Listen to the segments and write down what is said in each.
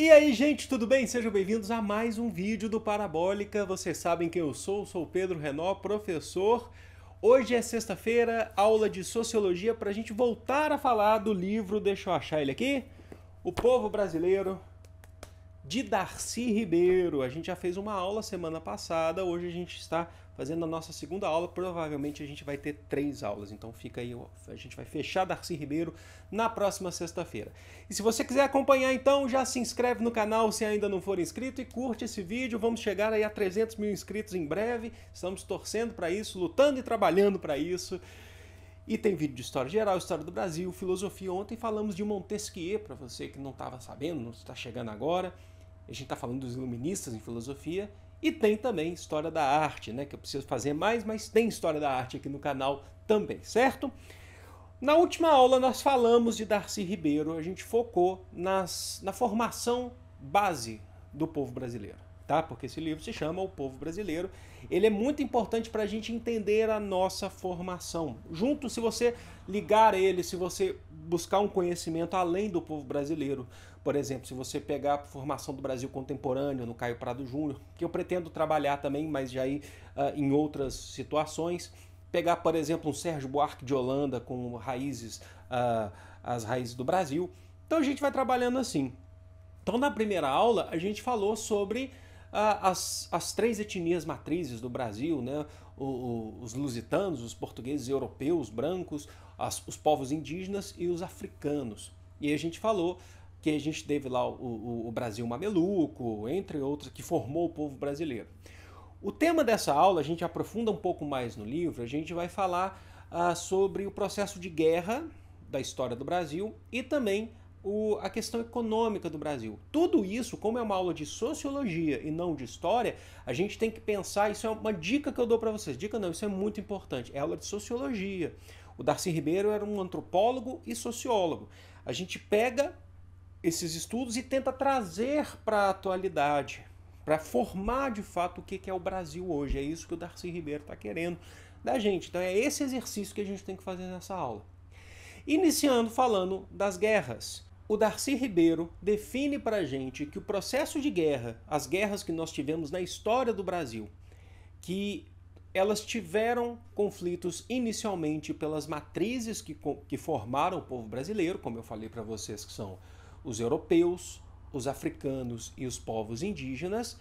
E aí, gente, tudo bem? Sejam bem-vindos a mais um vídeo do Parabólica. Vocês sabem quem eu sou o Pedro Renó, professor. Hoje é sexta-feira, aula de Sociologia, para a gente voltar a falar do livro, deixa eu achar ele aqui, O Povo Brasileiro, de Darcy Ribeiro. A gente já fez uma aula semana passada, hoje a gente está fazendo a nossa segunda aula, provavelmente a gente vai ter 3 aulas, então fica aí, a gente vai fechar Darcy Ribeiro na próxima sexta-feira. E se você quiser acompanhar então, já se inscreve no canal se ainda não for inscrito e curte esse vídeo, vamos chegar aí a 300 mil inscritos em breve, estamos torcendo para isso, lutando e trabalhando para isso. E tem vídeo de história geral, história do Brasil, filosofia. Ontem falamos de Montesquieu, para você que não estava sabendo, não está chegando agora. A gente está falando dos iluministas em filosofia. E tem também história da arte, né? Que eu preciso fazer mais, mas tem história da arte aqui no canal também, certo? Na última aula nós falamos de Darcy Ribeiro, a gente focou na formação base do povo brasileiro, tá? Porque esse livro se chama O Povo Brasileiro. Ele é muito importante para a gente entender a nossa formação. Junto, se você ligar ele, se você buscar um conhecimento além do povo brasileiro, por exemplo, se você pegar a formação do Brasil contemporâneo no Caio Prado Júnior, que eu pretendo trabalhar também, mas já aí em outras situações, pegar, por exemplo, um Sérgio Buarque de Holanda com raízes, as raízes do Brasil. Então a gente vai trabalhando assim. Então na primeira aula a gente falou sobre as 3 etnias matrizes do Brasil, né? Os lusitanos, os portugueses europeus, brancos, os povos indígenas e os africanos. E aí a gente falou que a gente teve lá o Brasil mameluco, entre outros, que formou o povo brasileiro. O tema dessa aula, a gente aprofunda um pouco mais no livro, a gente vai falar sobre o processo de guerra da história do Brasil e também a questão econômica do Brasil. Tudo isso, como é uma aula de sociologia e não de história, a gente tem que pensar, isso é uma dica que eu dou para vocês, dica não, isso é muito importante, é aula de sociologia. O Darcy Ribeiro era um antropólogo e sociólogo. A gente pega esses estudos e tenta trazer para a atualidade, para formar de fato o que é o Brasil hoje. É isso que o Darcy Ribeiro está querendo da gente. Então é esse exercício que a gente tem que fazer nessa aula. Iniciando falando das guerras. O Darcy Ribeiro define para a gente que o processo de guerra, as guerras que nós tivemos na história do Brasil, que elas tiveram conflitos inicialmente pelas matrizes que formaram o povo brasileiro, como eu falei para vocês, que são os europeus, os africanos e os povos indígenas,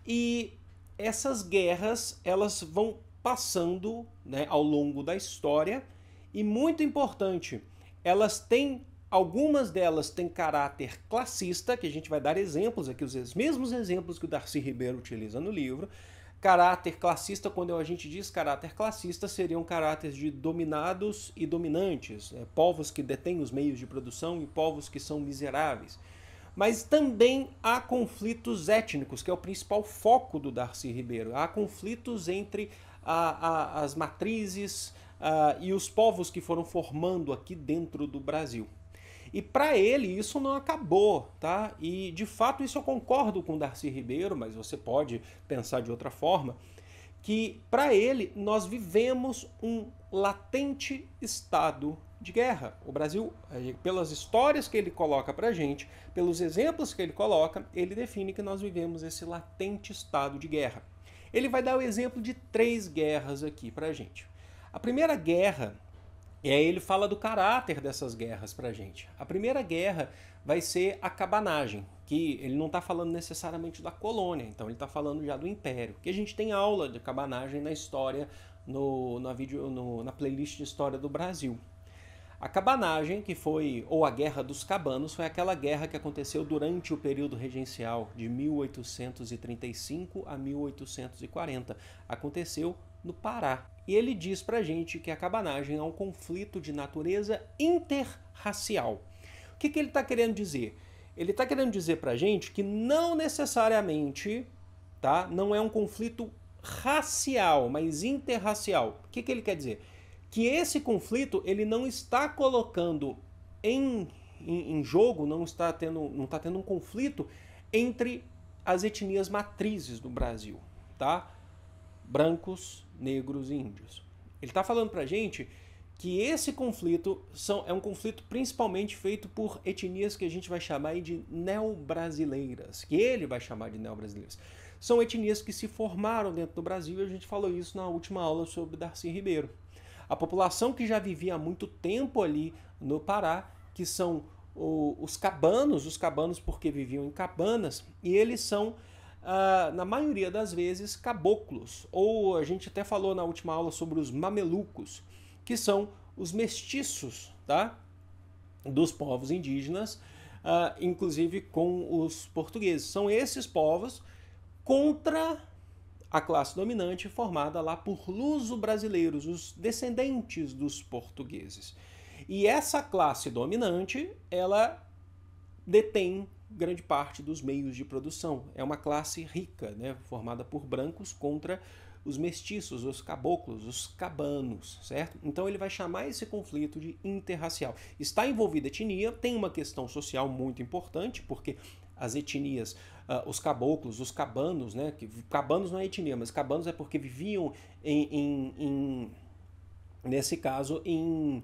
e essas guerras elas vão passando, né, ao longo da história, e muito importante, elas têm, algumas delas têm caráter classista, que a gente vai dar exemplos aqui, os mesmos exemplos que o Darcy Ribeiro utiliza no livro. Caráter classista, quando a gente diz caráter classista, seriam caráteres de dominados e dominantes, né? Povos que detêm os meios de produção e povos que são miseráveis. Mas também há conflitos étnicos, que é o principal foco do Darcy Ribeiro. Há conflitos entre as matrizes e os povos que foram formando aqui dentro do Brasil. E para ele isso não acabou, tá? E de fato isso eu concordo com o Darcy Ribeiro, mas você pode pensar de outra forma, que para ele nós vivemos um latente estado de guerra. O Brasil, pelas histórias que ele coloca pra gente, pelos exemplos que ele coloca, ele define que nós vivemos esse latente estado de guerra. Ele vai dar o exemplo de 3 guerras aqui pra gente. A primeira guerra, e aí ele fala do caráter dessas guerras pra gente. A primeira guerra vai ser a cabanagem, que ele não está falando necessariamente da colônia, então ele está falando já do império. Que a gente tem aula de cabanagem na história, na playlist de história do Brasil. A cabanagem, que foi, ou a Guerra dos Cabanos, foi aquela guerra que aconteceu durante o período regencial de 1835 a 1840. Aconteceu no Pará. E ele diz pra gente que a cabanagem é um conflito de natureza interracial. O que ele está querendo dizer? Ele está querendo dizer pra gente que não necessariamente, tá, não é um conflito racial, mas interracial. O que ele quer dizer? Que esse conflito ele não está colocando em jogo, não está tendo um conflito entre as etnias matrizes do Brasil, tá? Brancos, negros e índios. Ele está falando pra gente que esse conflito é um conflito principalmente feito por etnias que a gente vai chamar aí de neobrasileiras, que ele vai chamar de neobrasileiras. São etnias que se formaram dentro do Brasil e a gente falou isso na última aula sobre Darcy Ribeiro. A população que já vivia há muito tempo ali no Pará, que são os cabanos porque viviam em cabanas, e eles são, na maioria das vezes, caboclos, ou a gente até falou na última aula sobre os mamelucos, que são os mestiços, tá? Dos povos indígenas, inclusive com os portugueses. São esses povos contra a classe dominante formada lá por luso-brasileiros, os descendentes dos portugueses. E essa classe dominante, ela detém grande parte dos meios de produção. É uma classe rica, né, formada por brancos contra os mestiços, os caboclos, os cabanos, certo? Então ele vai chamar esse conflito de interracial. Está envolvida etnia, tem uma questão social muito importante, porque as etnias, os caboclos, os cabanos, né? Cabanos não é etnia, mas cabanos é porque viviam nesse caso, em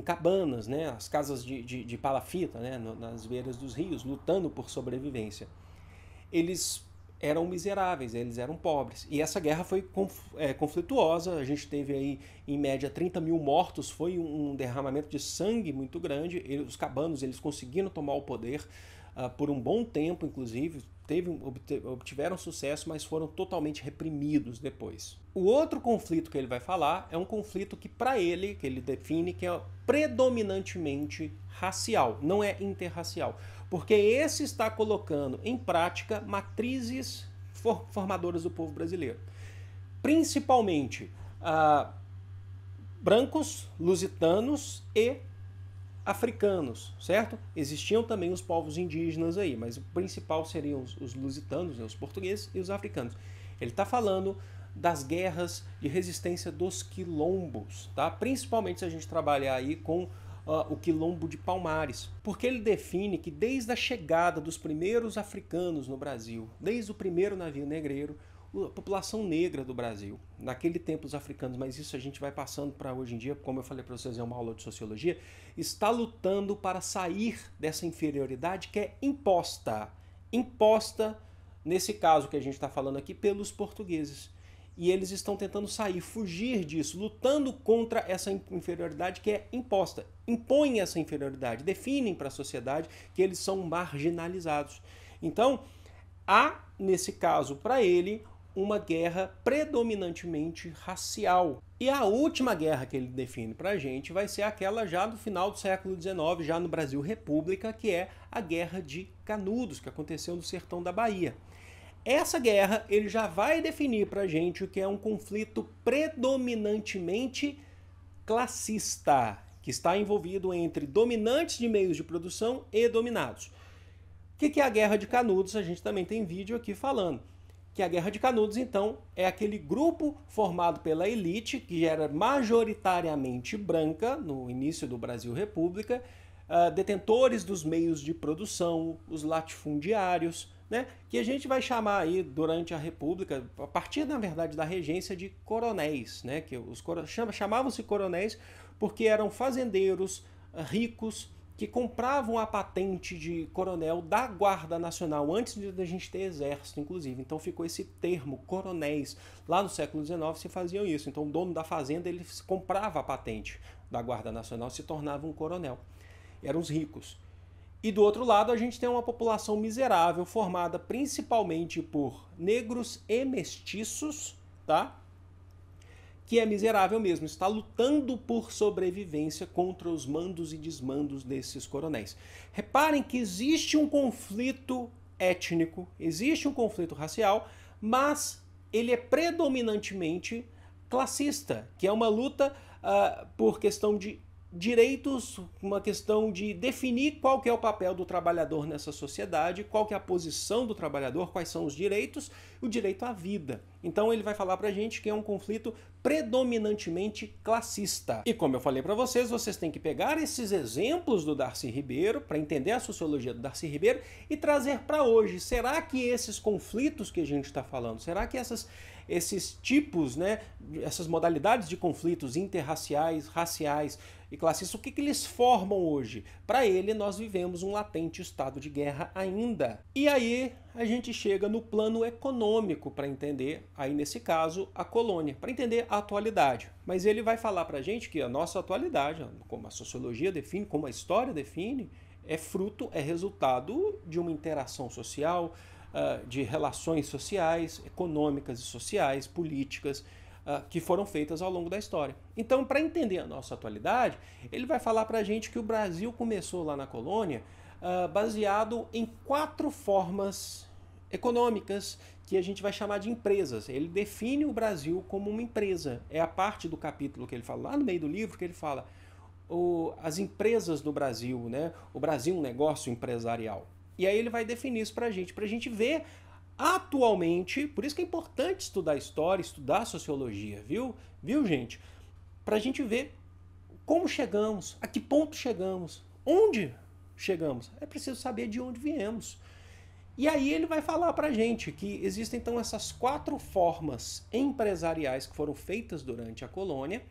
cabanas, né? As casas de palafita, né? Nas beiras dos rios, lutando por sobrevivência. Eles eram miseráveis, eles eram pobres. E essa guerra foi conflituosa, a gente teve aí em média 30 mil mortos, foi um derramamento de sangue muito grande. Os cabanos eles conseguiram tomar o poder por um bom tempo, inclusive, obtiveram sucesso, mas foram totalmente reprimidos depois. O outro conflito que ele vai falar é um conflito que para ele, que ele define que é predominantemente racial, não é interracial. Porque esse está colocando em prática matrizes formadoras do povo brasileiro. Principalmente brancos, lusitanos e africanos, certo? Existiam também os povos indígenas aí, mas o principal seriam os lusitanos, os portugueses e os africanos. Ele está falando das guerras de resistência dos quilombos, tá? Principalmente se a gente trabalhar aí com o quilombo de Palmares, porque ele define que desde a chegada dos primeiros africanos no Brasil, desde o primeiro navio negreiro, a população negra do Brasil, naquele tempo os africanos, mas isso a gente vai passando para hoje em dia, como eu falei para vocês em uma aula de sociologia, está lutando para sair dessa inferioridade que é imposta nesse caso que a gente está falando aqui, pelos portugueses. E eles estão tentando sair, fugir disso, lutando contra essa inferioridade que é imposta. Impõem essa inferioridade, definem para a sociedade que eles são marginalizados. Então, há, nesse caso, para ele, uma guerra predominantemente racial. E a última guerra que ele define para a gente vai ser aquela já do final do século XIX, já no Brasil República, que é a Guerra de Canudos, que aconteceu no sertão da Bahia. Essa guerra ele já vai definir para a gente o que é um conflito predominantemente classista, que está envolvido entre dominantes de meios de produção e dominados. O que é a Guerra de Canudos? A gente também tem vídeo aqui falando. Que a Guerra de Canudos, então, é aquele grupo formado pela elite, que era majoritariamente branca, no início do Brasil República, detentores dos meios de produção, os latifundiários, né, que a gente vai chamar aí durante a República, a partir, na verdade, da regência de coronéis, né, que chamavam-se coronéis porque eram fazendeiros ricos que compravam a patente de coronel da Guarda Nacional antes de a gente ter exército, inclusive. Então ficou esse termo, coronéis. Lá no século XIX se faziam isso. Então o dono da fazenda ele comprava a patente da Guarda Nacional e se tornava um coronel. Eram os ricos. E do outro lado a gente tem uma população miserável formada principalmente por negros e mestiços, tá? Que é miserável mesmo, está lutando por sobrevivência contra os mandos e desmandos desses coronéis. Reparem que existe um conflito étnico, existe um conflito racial, mas ele é predominantemente classista, que é uma luta por questão de direitos, uma questão de definir qual que é o papel do trabalhador nessa sociedade, qual que é a posição do trabalhador, quais são os direitos, o direito à vida. Então ele vai falar pra gente que é um conflito predominantemente classista. E como eu falei para vocês, vocês têm que pegar esses exemplos do Darcy Ribeiro para entender a sociologia do Darcy Ribeiro e trazer para hoje. Será que esses conflitos que a gente está falando, será que esses tipos, né, essas modalidades de conflitos interraciais, raciais e classistas, o que eles formam hoje? Para ele, nós vivemos um latente estado de guerra ainda. E aí a gente chega no plano econômico para entender, aí nesse caso, a colônia, para entender a atualidade. Mas ele vai falar para a gente que a nossa atualidade, como a sociologia define, como a história define, é fruto, é resultado de uma interação social, de relações sociais, econômicas e sociais, políticas, que foram feitas ao longo da história. Então, para entender a nossa atualidade, ele vai falar para a gente que o Brasil começou lá na colônia baseado em 4 formas econômicas que a gente vai chamar de empresas. Ele define o Brasil como uma empresa. É a parte do capítulo que ele fala, lá no meio do livro, que ele fala as empresas do Brasil, né? O Brasil, um negócio empresarial. E aí ele vai definir isso para a gente ver atualmente, por isso que é importante estudar história, estudar sociologia, viu, gente? Para a gente ver como chegamos, a que ponto chegamos, onde chegamos. É preciso saber de onde viemos. E aí ele vai falar para a gente que existem então essas 4 formas empresariais que foram feitas durante a colônia,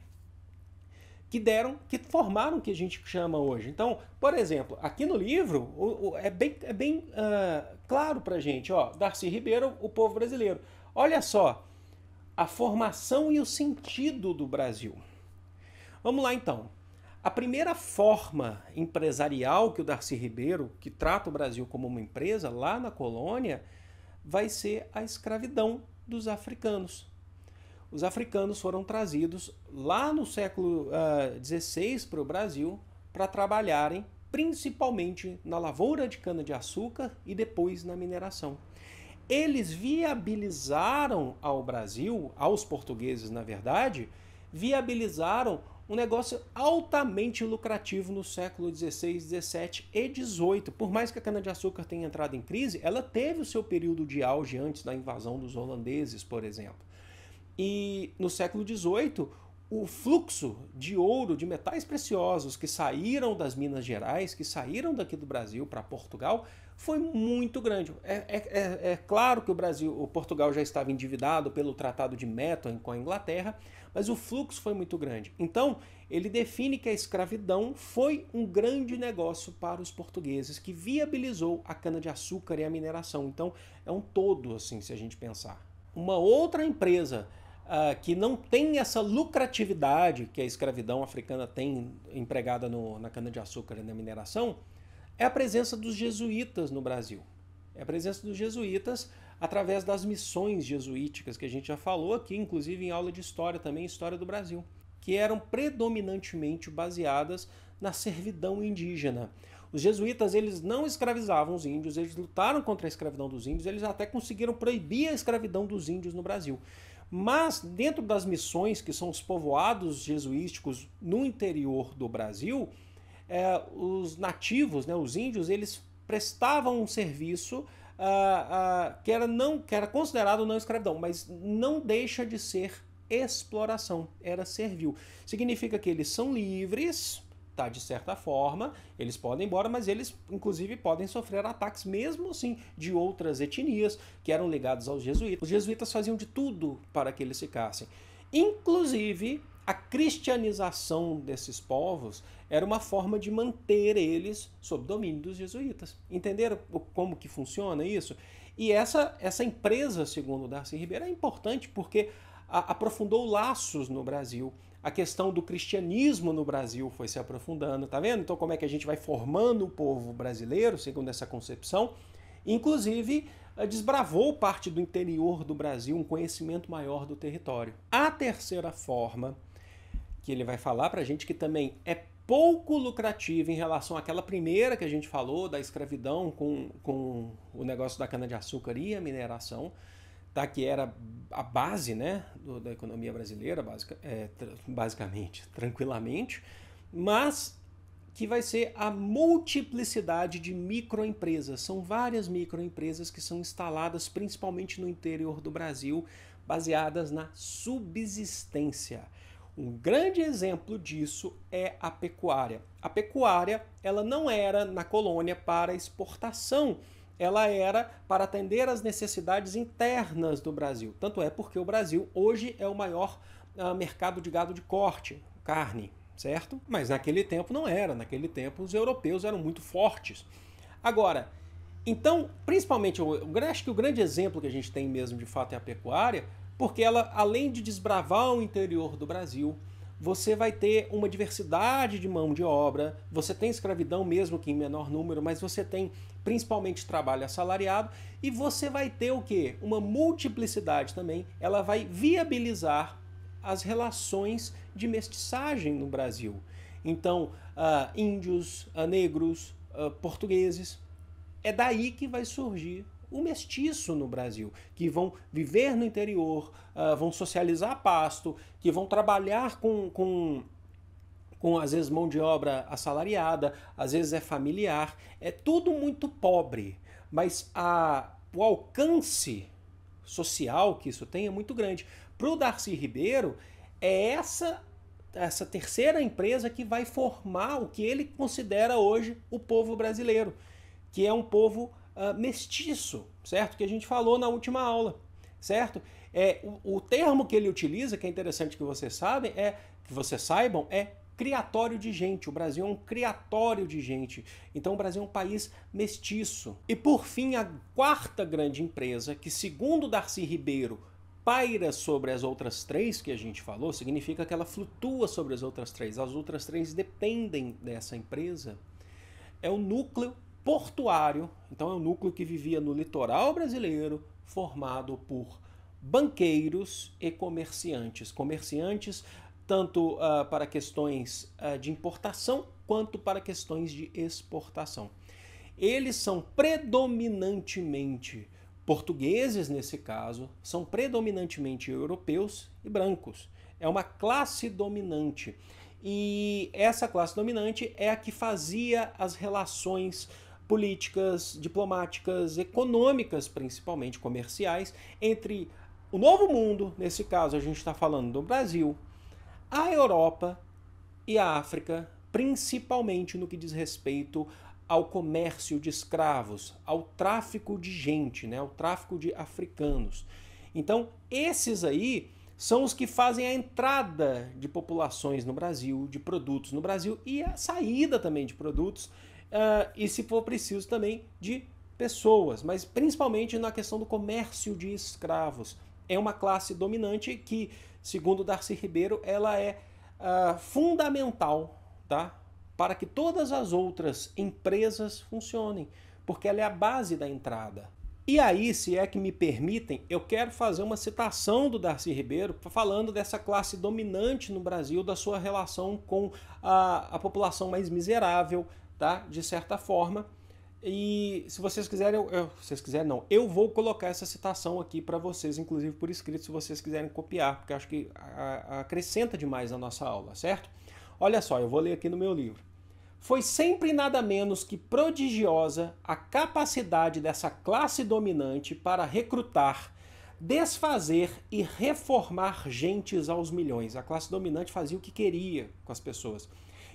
que formaram o que a gente chama hoje. Então, por exemplo, aqui no livro é bem claro para a gente, ó, Darcy Ribeiro, o povo brasileiro. Olha só, a formação e o sentido do Brasil. Vamos lá então. A primeira forma empresarial que o Darcy Ribeiro, que trata o Brasil como uma empresa lá na colônia, vai ser a escravidão dos africanos. Os africanos foram trazidos lá no século XVI para o Brasil para trabalharem principalmente na lavoura de cana-de-açúcar e depois na mineração. Eles viabilizaram ao Brasil, aos portugueses na verdade, viabilizaram um negócio altamente lucrativo no século XVI, XVII e XVIII. Por mais que a cana-de-açúcar tenha entrado em crise, ela teve o seu período de auge antes da invasão dos holandeses, por exemplo. E no século XVIII, o fluxo de ouro, de metais preciosos que saíram das Minas Gerais, que saíram daqui do Brasil para Portugal, foi muito grande. É claro que o Portugal já estava endividado pelo Tratado de Methuen com a Inglaterra, mas o fluxo foi muito grande. Então, ele define que a escravidão foi um grande negócio para os portugueses, que viabilizou a cana-de-açúcar e a mineração. Então, é um todo, assim, se a gente pensar. Uma outra empresa que não tem essa lucratividade que a escravidão africana tem empregada na cana-de-açúcar e na mineração, é a presença dos jesuítas no Brasil. É a presença dos jesuítas através das missões jesuíticas, que a gente já falou aqui, inclusive em aula de história também, história do Brasil, que eram predominantemente baseadas na servidão indígena. Os jesuítas, eles não escravizavam os índios, eles lutaram contra a escravidão dos índios, eles até conseguiram proibir a escravidão dos índios no Brasil. Mas dentro das missões, que são os povoados jesuísticos no interior do Brasil, os nativos, né, os índios, eles prestavam um serviço que era considerado não escravidão, mas não deixa de ser exploração, era servil. Significa que eles são livres, tá, de certa forma, eles podem ir embora, mas eles inclusive podem sofrer ataques mesmo assim de outras etnias que eram ligadas aos jesuítas. Os jesuítas faziam de tudo para que eles ficassem. Inclusive, a cristianização desses povos era uma forma de manter eles sob domínio dos jesuítas. Entenderam como que funciona isso? E essa empresa, segundo o Darcy Ribeiro, é importante porque aprofundou laços no Brasil. A questão do cristianismo no Brasil foi se aprofundando, tá vendo? Então como é que a gente vai formando o povo brasileiro, segundo essa concepção? Inclusive, desbravou parte do interior do Brasil, um conhecimento maior do território. A terceira forma que ele vai falar pra gente, que também é pouco lucrativa em relação àquela primeira que a gente falou, da escravidão com o negócio da cana-de-açúcar e a mineração, tá, que era a base, né, da economia brasileira, basicamente, tranquilamente, mas que vai ser a multiplicidade de microempresas. São várias microempresas que são instaladas principalmente no interior do Brasil baseadas na subsistência. Um grande exemplo disso é a pecuária. A pecuária, ela não era na colônia para exportação, ela era para atender às necessidades internas do Brasil. Tanto é porque o Brasil hoje é o maior mercado de gado de corte, carne, certo? Mas naquele tempo não era, naquele tempo os europeus eram muito fortes. Agora, então, principalmente, eu acho que o grande exemplo que a gente tem mesmo de fato é a pecuária, porque ela, além de desbravar o interior do Brasil, você vai ter uma diversidade de mão de obra, você tem escravidão mesmo que em menor número, mas você tem principalmente trabalho assalariado e você vai ter o quê? Uma multiplicidade também, ela vai viabilizar as relações de mestiçagem no Brasil. Então, índios, negros, portugueses, é daí que vai surgir o mestiço no Brasil, que vão viver no interior, vão socializar a pasto, que vão trabalhar com às vezes mão de obra assalariada, às vezes é familiar, é tudo muito pobre, mas o alcance social que isso tem é muito grande. Para o Darcy Ribeiro, é essa terceira empresa que vai formar o que ele considera hoje o povo brasileiro, que é um povo mestiço, certo? Que a gente falou na última aula, certo? O termo que ele utiliza, que é interessante que vocês saibam, é criatório de gente. O Brasil é um criatório de gente. Então o Brasil é um país mestiço. E por fim, a quarta grande empresa, que segundo Darcy Ribeiro paira sobre as outras três que a gente falou, significa que ela flutua sobre as outras três. As outras três dependem dessa empresa. É o núcleo portuário, então é um núcleo que vivia no litoral brasileiro, formado por banqueiros e comerciantes. Comerciantes tanto para questões de importação quanto para questões de exportação. Eles são predominantemente portugueses nesse caso, são predominantemente europeus e brancos. É uma classe dominante. E essa classe dominante é a que fazia as relações políticas, diplomáticas, econômicas, principalmente comerciais, entre o Novo Mundo, nesse caso a gente está falando do Brasil, a Europa e a África, principalmente no que diz respeito ao comércio de escravos, ao tráfico de gente, né, ao tráfico de africanos. Então, esses aí são os que fazem a entrada de populações no Brasil, de produtos no Brasil e a saída também de produtos e, se for preciso, também de pessoas, mas principalmente na questão do comércio de escravos. É uma classe dominante que, segundo Darcy Ribeiro, ela é fundamental, tá, para que todas as outras empresas funcionem, porque ela é a base da entrada. E aí, se é que me permitem, eu quero fazer uma citação do Darcy Ribeiro falando dessa classe dominante no Brasil, da sua relação com a população mais miserável, tá? De certa forma. E se vocês quiserem, eu vou colocar essa citação aqui para vocês, inclusive por escrito, se vocês quiserem copiar, porque eu acho que acrescenta demais na nossa aula, certo? Olha só, eu vou ler aqui no meu livro. Foi sempre nada menos que prodigiosa a capacidade dessa classe dominante para recrutar, desfazer e reformar gentes aos milhões. A classe dominante fazia o que queria com as pessoas.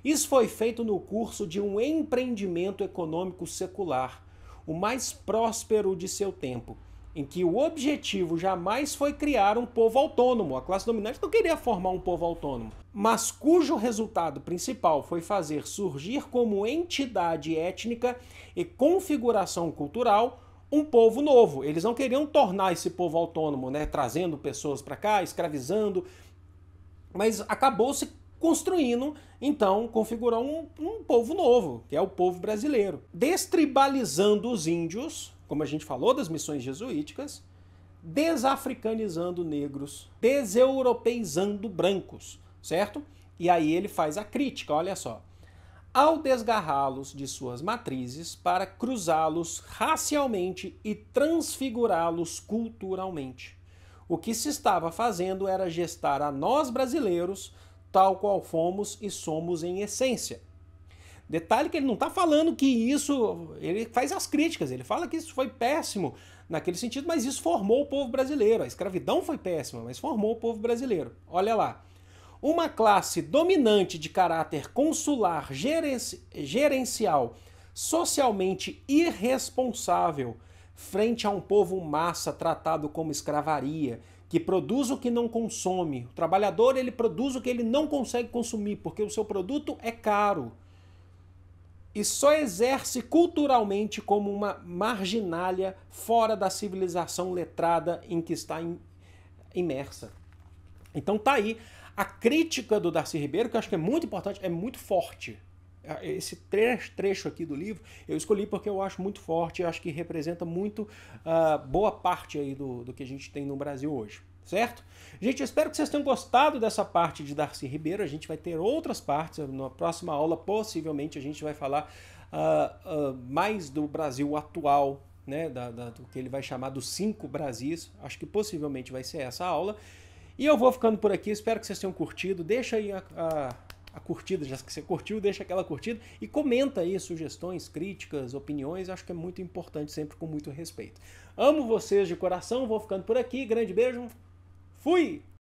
Isso foi feito no curso de um empreendimento econômico secular, o mais próspero de seu tempo, em que o objetivo jamais foi criar um povo autônomo. A classe dominante não queria formar um povo autônomo, mas cujo resultado principal foi fazer surgir como entidade étnica e configuração cultural um povo novo. Eles não queriam tornar esse povo autônomo, né, trazendo pessoas para cá, escravizando, mas acabou-se construindo, então, configurar um povo novo, que é o povo brasileiro. Destribalizando os índios, como a gente falou das missões jesuíticas, desafricanizando negros, deseuropeizando brancos, certo? E aí ele faz a crítica, olha só. Ao desgarrá-los de suas matrizes para cruzá-los racialmente e transfigurá-los culturalmente. O que se estava fazendo era gestar a nós brasileiros tal qual fomos e somos em essência. Detalhe que ele não está falando que isso... Ele faz as críticas, ele fala que isso foi péssimo naquele sentido, mas isso formou o povo brasileiro. A escravidão foi péssima, mas formou o povo brasileiro. Olha lá. Uma classe dominante de caráter consular, gerencial, socialmente irresponsável, frente a um povo massa tratado como escravaria, que produz o que não consome. O trabalhador, ele produz o que ele não consegue consumir, porque o seu produto é caro. E só exerce culturalmente como uma marginalia fora da civilização letrada em que está imersa. Então tá aí a crítica do Darcy Ribeiro, que eu acho que é muito importante, é muito forte. Esse trecho aqui do livro eu escolhi porque eu acho muito forte, eu acho que representa muito boa parte aí do que a gente tem no Brasil hoje, certo? Gente, eu espero que vocês tenham gostado dessa parte de Darcy Ribeiro. A gente vai ter outras partes, na próxima aula possivelmente a gente vai falar mais do Brasil atual, né, do que ele vai chamar dos 5 Brasis. Acho que possivelmente vai ser essa aula. E eu vou ficando por aqui, espero que vocês tenham curtido. Deixa aí a curtida, já que você curtiu, deixa aquela curtida e comenta aí sugestões, críticas, opiniões. Acho que é muito importante, sempre com muito respeito. Amo vocês de coração, vou ficando por aqui. Grande beijo, fui!